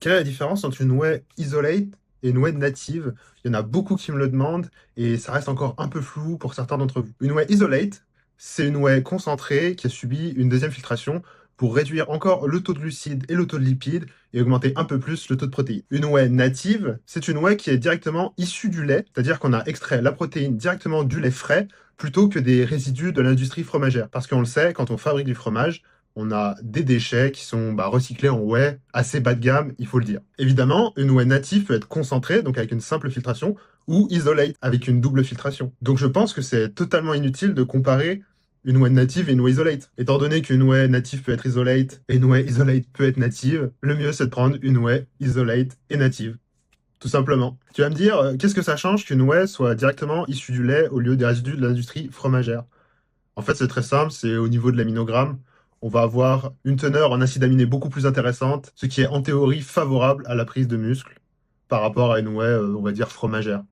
Quelle est la différence entre une whey isolate et une whey native? Il y en a beaucoup qui me le demandent et ça reste encore un peu flou pour certains d'entre vous. Une whey isolate, c'est une whey concentrée qui a subi une deuxième filtration pour réduire encore le taux de glucides et le taux de lipides et augmenter un peu plus le taux de protéines. Une whey native, c'est une whey qui est directement issue du lait, c'est-à-dire qu'on a extrait la protéine directement du lait frais plutôt que des résidus de l'industrie fromagère. Parce qu'on le sait, quand on fabrique du fromage, on a des déchets qui sont recyclés en whey assez bas de gamme, il faut le dire. Évidemment, une whey native peut être concentrée, donc avec une simple filtration, ou isolate, avec une double filtration. Donc je pense que c'est totalement inutile de comparer une whey native et une whey isolate. Étant donné qu'une whey native peut être isolate et une whey isolate peut être native, le mieux c'est de prendre une whey isolate et native. Tout simplement. Tu vas me dire, qu'est-ce que ça change qu'une whey soit directement issue du lait au lieu des résidus de l'industrie fromagère? En fait, c'est très simple, c'est au niveau de l'aminogramme. On va avoir une teneur en acides aminés beaucoup plus intéressante, ce qui est en théorie favorable à la prise de muscle par rapport à une whey, on va dire, fromagère.